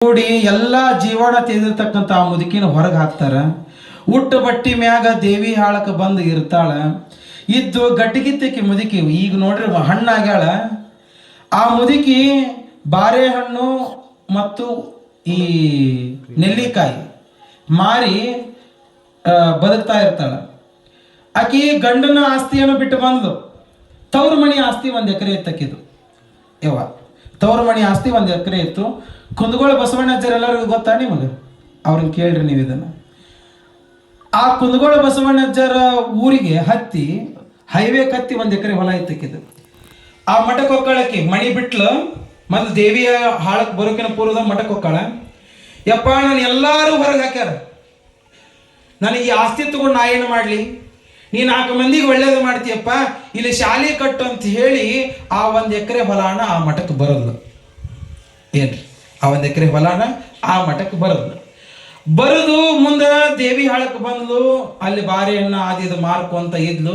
ಕೂಡಿ ಎಲ್ಲ ಜೀವನ ತೆಗೆದಿರ್ತಕ್ಕಂಥ ಆ ಮುದುಕಿನ ಹೊರಗೆ ಹಾಕ್ತಾರ. ಉಟ್ಟ ಬಟ್ಟಿ ಮ್ಯಾಗ ದೇವಿ ಹಾಳಕ್ಕೆ ಬಂದು ಇರ್ತಾಳ. ಇದ್ದು ಗಟ್ಟಿಗಿತ್ತಕ್ಕೆ ಮುದುಕಿ ಈಗ ನೋಡ್ರಿ ಹಣ್ಣಾಗ್ಯಾಳ. ಆ ಮುದುಕಿ ಬಾರೆಹಣ್ಣು ಮತ್ತು ಈ ನೆಲ್ಲಿಕಾಯಿ ಮಾರಿ ಬದುಕ್ತಾ ಇರ್ತಾಳ. ಆಕಿ ಗಂಡನ ಆಸ್ತಿಯನ್ನು ಬಿಟ್ಟು ಬಂದ್ಲು. ತವ್ರ ಮಣಿ ಆಸ್ತಿ 1 ಎಕರೆ ಇತ್ತಕ್ಕಿದು. ತವ್ರ ಮಣಿ ಆಸ್ತಿ 1 ಎಕರೆ ಇತ್ತು. ಕುಂದಗೋಳ ಬಸವಣ್ಣಜ್ಜರ್ ಎಲ್ಲರಿಗೂ ಗೊತ್ತಾ ನಿಮಗೆ? ಅವ್ರನ್ನ ಕೇಳ್ರಿ ನೀವು ಇದನ್ನು. ಆ ಕುಂದಗೋಳ ಬಸವಣ್ಣಜ್ಜರ ಊರಿಗೆ ಹತ್ತಿ ಹೈವೇ ಕತ್ತಿ 1 ಎಕರೆ ಹೊಲ ಇತ್ತಕ್ಕಿದು. ಆ ಮಠಕ್ಕೆ ಹೊಕ್ಕಳಕ್ಕೆ ಮಣಿ ಬಿಟ್ಲು. ಮೊದಲು ದೇವಿಯ ಹಾಳಕ್ಕೆ ಬರೋಕಿನ ಪೂರ್ವದ ಮಠಕ್ಕೆ ಹೊಕ್ಕಳ. ಯಪ್ಪ ನಾನು ಎಲ್ಲರೂ ಹೊರಗೆ ಹಾಕ್ಯಾರ, ನನಗೆ ಈ ಆಸ್ತಿ ತಗೊಂಡು ನಾ ಏನು ಮಾಡಲಿ? ನೀ 4 ಮಂದಿಗೆ ಒಳ್ಳೇದು ಮಾಡ್ತೀಯಪ್ಪ, ಇಲ್ಲಿ ಶಾಲೆ ಕಟ್ಟು ಅಂತ ಹೇಳಿ ಆ 1 ಎಕರೆ ಹೊಲಾನ ಆ ಮಠಕ್ಕೆ ಬರಲ್ಲ. ಏನ್ರಿ ಆ 1 ಎಕರೆ ಹೊಲಾನ ಆ ಮಠಕ್ಕೆ ಬರದು ಮುಂದೆ ದೇವಿ ಹಾಳಕ್ಕೆ ಬಂದ್ಲು. ಅಲ್ಲಿ ಬಾರಿಯನ್ನ ಆದಿದು ಮಾರ್ಕೊಂತ ಇದ್ಲು.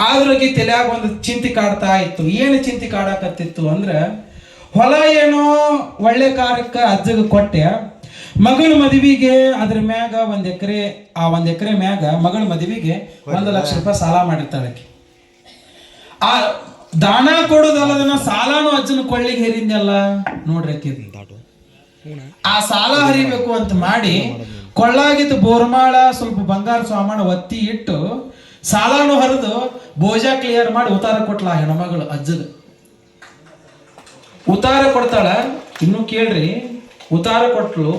ಆದ್ರಿಗೆ ತಲೆಯಾಗ ಒಂದು ಚಿಂತೆ ಕಾಡ್ತಾ ಇತ್ತು. ಏನು ಚಿಂತೆ ಕಾಡಕತ್ತಿತ್ತು ಅಂದ್ರೆ, ಹೊಲ ಏನೋ ಒಳ್ಳೆ ಕಾರ್ಯಕ್ಕೆ ಅಜ್ಜಗೆ ಕೊಟ್ಟೆ, ಮಗಳ ಮದುವೆಗೆ ಅದ್ರ ಮ್ಯಾಗ 1 ಎಕರೆ, ಆ 1 ಎಕರೆ ಮ್ಯಾಗ ಮಗಳ ಮದುವೆಗೆ 1 ಲಕ್ಷ ರೂಪಾಯಿ ಸಾಲ ಮಾಡಿರ್ತಾಳೆ. ಆ ದಾನ ಕೊಡೋದಲ್ಲದನ್ನ ಸಾಲನು ಅಜ್ಜನ ಕೊಳ್ಳಿಗೆ ಹೇರಿಂದಲ್ಲ ನೋಡ್ರಿ. ಆ ಸಾಲ ಹರಿಬೇಕು ಅಂತ ಮಾಡಿ ಕೊಳ್ಳಾಗಿದ್ದು ಬೋರ್ಮಾಳ ಸ್ವಲ್ಪ ಬಂಗಾರ ಸಾಮಾನು ಒತ್ತಿ ಇಟ್ಟು ಸಾಲನು ಹರಿದು ಬೋಜ ಕ್ಲಿಯರ್ ಮಾಡಿ ಉತ್ತಾರ ಕೊಟ್ಲ. ಹೆಣ್ಮಗಳು ಅಜ್ಜದ ಉತ್ತಾರ ಕೊಡ್ತಾಳ. ಇನ್ನು ಕೇಳ್ರಿ, ಉತ್ತಾರ ಕೊಟ್ಲು.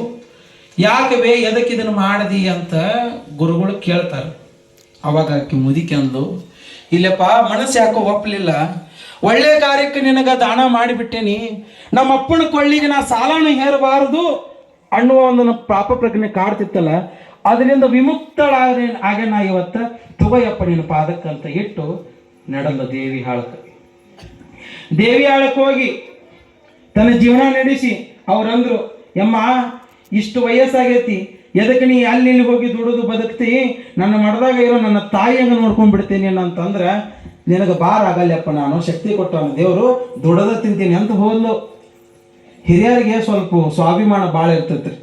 ಯಾಕವೇ ಎದಕ್ಕೆ ಇದನ್ನು ಮಾಡದಿ ಅಂತ ಗುರುಗಳು ಕೇಳ್ತಾರೆ. ಅವಾಗ ಆಕಿ ಮುದಿಕೆ ಅಂದ್ಲು, ಇಲ್ಲಪ್ಪ ಮನಸ್ಸು ಯಾಕೋ ಒಪ್ಪಲಿಲ್ಲ, ಒಳ್ಳೆ ಕಾರ್ಯಕ್ಕೆ ನಿನಗ ದಾನ ಮಾಡಿಬಿಟ್ಟೇನಿ, ನಮ್ಮ ಅಪ್ಪನ ಕೊಳ್ಳಿಗೆ ನಾ ಸಾಲನು ಹೇರಬಾರದು ಅನ್ನುವ ಒಂದು ಪಾಪ ಪ್ರಜ್ಞೆ ಕಾಡ್ತಿತ್ತಲ್ಲ, ಅದರಿಂದ ಆಗ ನಾ ಇವತ್ತ ತಗೋಯಪ್ಪ ನಿನ್ನ ಪಾದಕ್ಕಂತ ಇಟ್ಟು ನಡೆದ ದೇವಿ ಹಾಳಕ್ಕೆ. ದೇವಿ ಹಾಳಕ್ಕೆ ಹೋಗಿ ತನ್ನ ಜೀವನ ನಡೆಸಿ ಅವ್ರಂದ್ರು, ಯಮ್ಮ ಇಷ್ಟು ವಯಸ್ಸಾಗೈತಿ, ಎದಕ್ಕೆ ನೀ ಅಲ್ಲಿ ಹೋಗಿ ದುಡಿದು ಬದುಕ್ತಿ, ನನ್ನ ಮಡದಾಗ ಇರೋ ನನ್ನ ತಾಯಿಯನ್ನು ನೋಡ್ಕೊಂಡ್ ಬಿಡ್ತೀನಿ ಅಂತಂದ್ರೆ ನಿನಗೆ ಬಾರ ಆಗಲ್ಲಪ್ಪ, ನಾನು ಶಕ್ತಿ ಕೊಟ್ಟವನು ದೇವರು, ದುಡದ ತಿಂತೀನಿ ಅಂತ ಹೋದ್ಲು. ಹಿರಿಯರಿಗೆ ಸ್ವಲ್ಪ ಸ್ವಾಭಿಮಾನ ಭಾಳ ಇರ್ತೈತ್ರಿ.